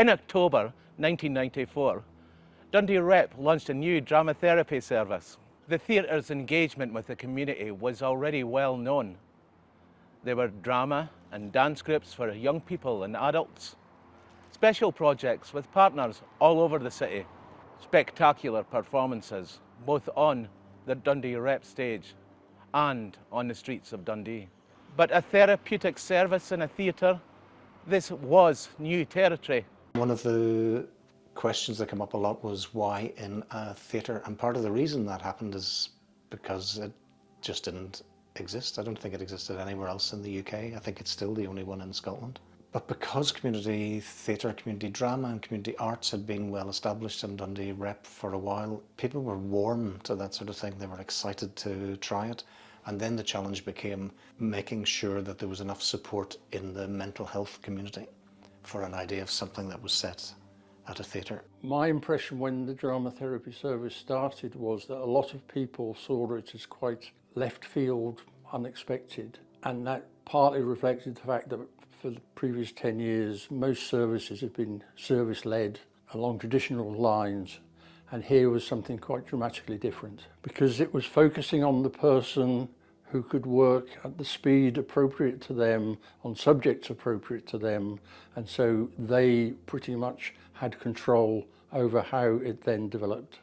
In October 1994, Dundee Rep launched a new dramatherapy service. The theatre's engagement with the community was already well known. There were drama and dance groups for young people and adults, special projects with partners all over the city, spectacular performances both on the Dundee Rep stage and on the streets of Dundee. But a therapeutic service in a theatre, this was new territory. One of the questions that came up a lot was why in a theatre, and part of the reason that happened is because it just didn't exist. I don't think it existed anywhere else in the UK. I think it's still the only one in Scotland. But because community theatre, community drama and community arts had been well established in Dundee Rep for a while, people were warm to that sort of thing. They were excited to try it. And then the challenge became making sure that there was enough support in the mental health community for an idea of something that was set at a theatre. My impression when the drama therapy service started was that a lot of people saw it as quite left field, unexpected, and that partly reflected the fact that for the previous 10 years most services have been service-led along traditional lines, and here was something quite dramatically different because it was focusing on the person who could work at the speed appropriate to them, on subjects appropriate to them, and so they pretty much had control over how it then developed.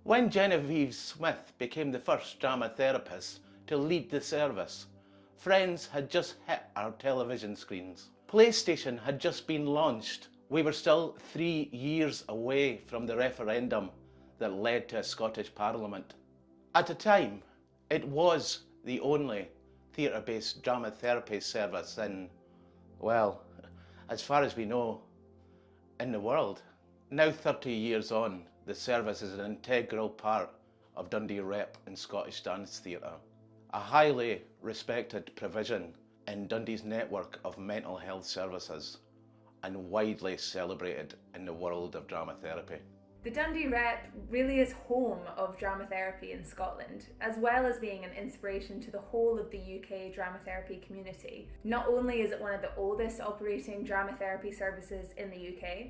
When Genevieve Smith became the first drama therapist to lead the service, Friends had just hit our television screens. PlayStation had just been launched. We were still 3 years away from the referendum that led to a Scottish Parliament. At the time, it was the only theatre-based drama therapy service in, well, as far as we know, in the world. Now 30 years on, the service is an integral part of Dundee Rep and Scottish Dance Theatre, a highly respected provision in Dundee's network of mental health services and widely celebrated in the world of drama therapy. The Dundee Rep really is home of drama therapy in Scotland, as well as being an inspiration to the whole of the UK drama therapy community. Not only is it one of the oldest operating drama therapy services in the UK,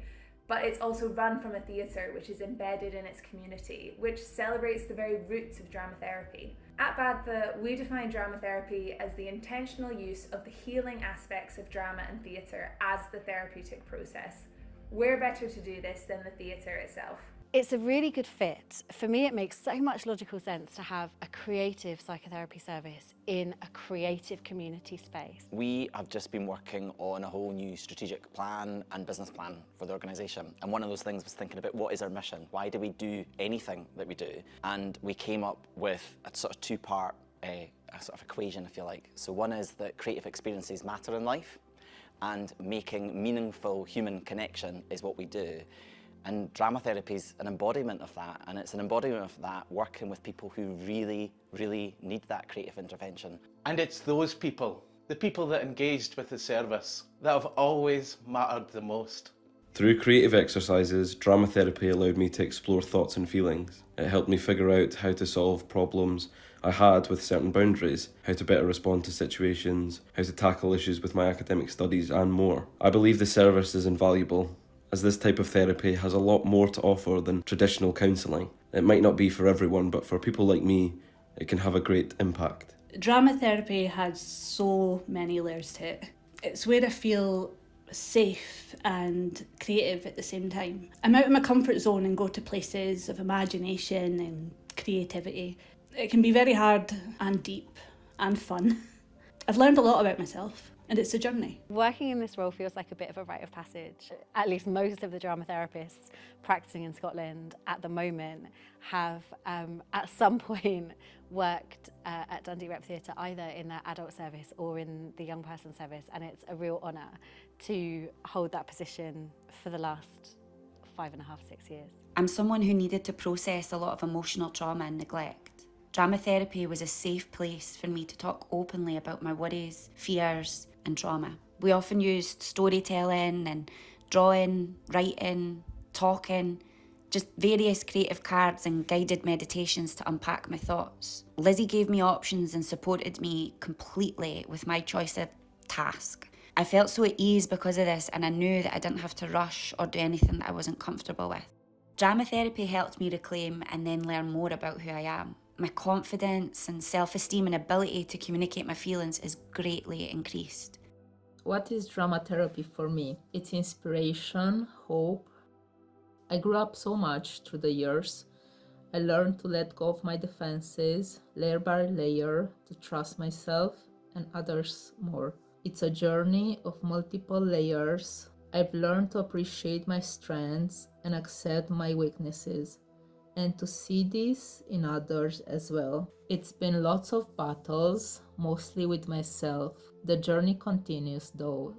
but it's also run from a theatre which is embedded in its community, which celebrates the very roots of drama therapy. At BADTHA, we define drama therapy as the intentional use of the healing aspects of drama and theatre as the therapeutic process. Where better to do this than the theatre itself? It's a really good fit. For me, it makes so much logical sense to have a creative psychotherapy service in a creative community space. We have just been working on a whole new strategic plan and business plan for the organisation. And one of those things was thinking about what is our mission? Why do we do anything that we do? And we came up with a sort of two-part a sort of equation, if you like. So one is that creative experiences matter in life, and making meaningful human connection is what we do. And drama therapy is an embodiment of that, and it's an embodiment of that working with people who really, really need that creative intervention. And it's those people, the people that engaged with the service, that have always mattered the most. Through creative exercises, drama therapy allowed me to explore thoughts and feelings. It helped me figure out how to solve problems I had with certain boundaries, how to better respond to situations, how to tackle issues with my academic studies, and more. I believe the service is invaluable, as this type of therapy has a lot more to offer than traditional counselling. It might not be for everyone, but for people like me, it can have a great impact. Drama therapy has so many layers to it. It's where I feel safe and creative at the same time. I'm out of my comfort zone and go to places of imagination and creativity. It can be very hard and deep and fun. I've learned a lot about myself, and it's a journey. Working in this role feels like a bit of a rite of passage. At least most of the drama therapists practicing in Scotland at the moment have at some point worked at Dundee Rep Theatre, either in the adult service or in the young person service, and it's a real honour to hold that position for the last 5.5, 6 years. I'm someone who needed to process a lot of emotional trauma and neglect. Drama therapy was a safe place for me to talk openly about my worries, fears and trauma. We often used storytelling and drawing, writing, talking, just various creative cards and guided meditations to unpack my thoughts. Lizzie gave me options and supported me completely with my choice of task. I felt so at ease because of this, and I knew that I didn't have to rush or do anything that I wasn't comfortable with. Dramatherapy helped me reclaim and then learn more about who I am. My confidence and self-esteem and ability to communicate my feelings is greatly increased. What is dramatherapy for me? It's inspiration, hope. I grew up so much through the years. I learned to let go of my defenses, layer by layer, to trust myself and others more. It's a journey of multiple layers. I've learned to appreciate my strengths and accept my weaknesses, and to see this in others as well. It's been lots of battles, mostly with myself. The journey continues though.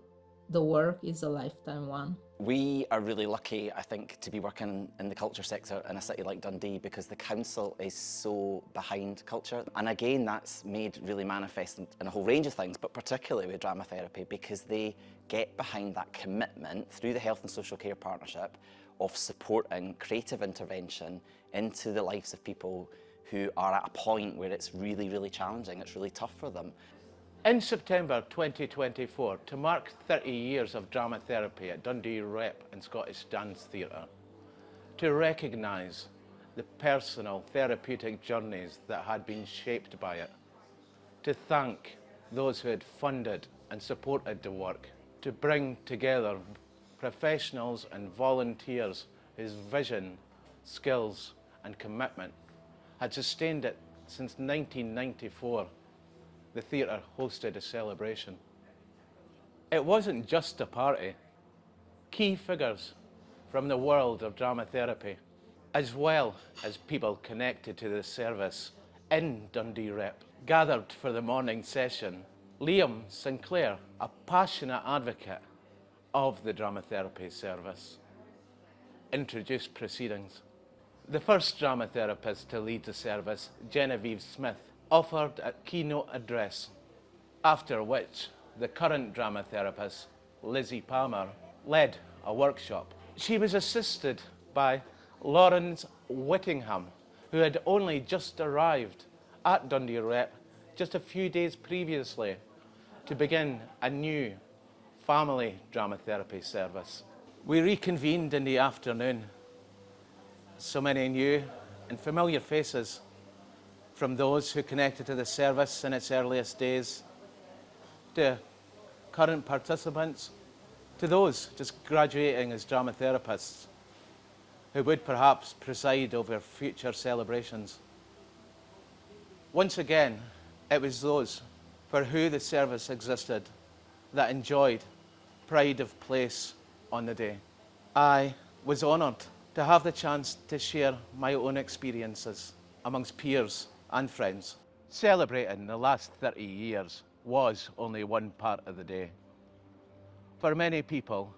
The work is a lifetime one. We are really lucky, I think, to be working in the culture sector in a city like Dundee because the council is so behind culture. And again, that's made really manifest in a whole range of things, but particularly with Dramatherapy, because they get behind that commitment through the Health and Social Care Partnership of supporting creative intervention into the lives of people who are at a point where it's really, really challenging, it's really tough for them. In September 2024, to mark 30 years of dramatherapy at Dundee Rep and Scottish Dance Theatre, to recognise the personal therapeutic journeys that had been shaped by it, to thank those who had funded and supported the work, to bring together professionals and volunteers whose vision, skills and commitment had sustained it since 1994. The theatre hosted a celebration. It wasn't just a party. Key figures from the world of dramatherapy, as well as people connected to the service in Dundee Rep, gathered for the morning session. Liam Sinclair, a passionate advocate of the dramatherapy service, introduced proceedings. The first dramatherapist to lead the service, Genevieve Smith, offered a keynote address, after which the current dramatherapist, Lizzie Palmer, led a workshop. She was assisted by Lawrence Whittingham, who had only just arrived at Dundee Rep just a few days previously to begin a new family dramatherapy service. We reconvened in the afternoon. So many new and familiar faces, from those who connected to the service in its earliest days, to current participants, to those just graduating as dramatherapists who would perhaps preside over future celebrations. Once again, it was those for who the service existed that enjoyed pride of place on the day. I was honoured to have the chance to share my own experiences amongst peers and friends. Celebrating the last 30 years was only one part of the day. For many people,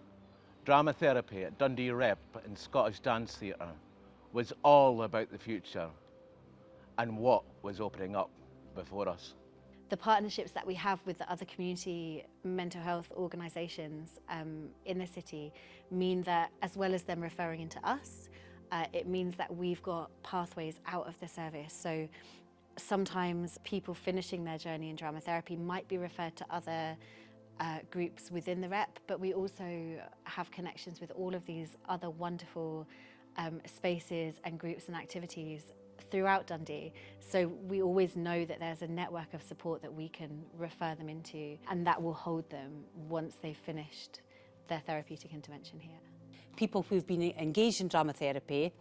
dramatherapy at Dundee Rep and Scottish Dance Theatre was all about the future and what was opening up before us. The partnerships that we have with the other community mental health organisations in the city mean that, as well as them referring into us, it means that we've got pathways out of the service. So sometimes people finishing their journey in dramatherapy might be referred to other groups within the Rep, but we also have connections with all of these other wonderful spaces and groups and activities throughout Dundee. So we always know that there's a network of support that we can refer them into, and that will hold them once they've finished their therapeutic intervention here. People who've been engaged in dramatherapy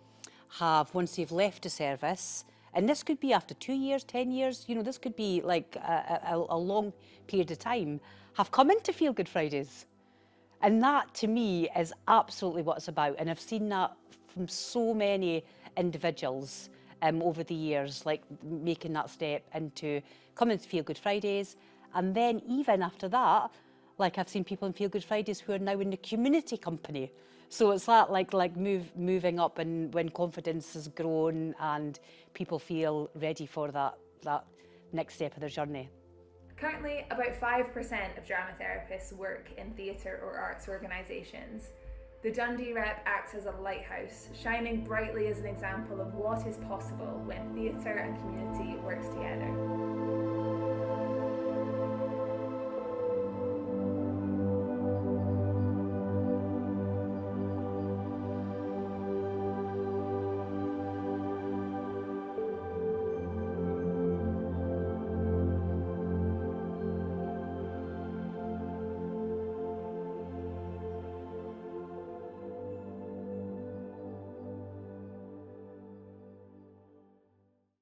have, once they've left the service, and this could be after 2 years, 10 years, you know, this could be like a long period of time, have come into Feel Good Fridays. And that, to me, is absolutely what it's about. And I've seen that from so many individuals over the years, like making that step into coming to Feel Good Fridays. And then even after that, like I've seen people in Feel Good Fridays who are now in the community company. So it's that moving up, and when confidence has grown and people feel ready for that next step of their journey. Currently, about 5% of dramatherapists work in theatre or arts organisations. The Dundee Rep acts as a lighthouse, shining brightly as an example of what is possible when theatre and community works together.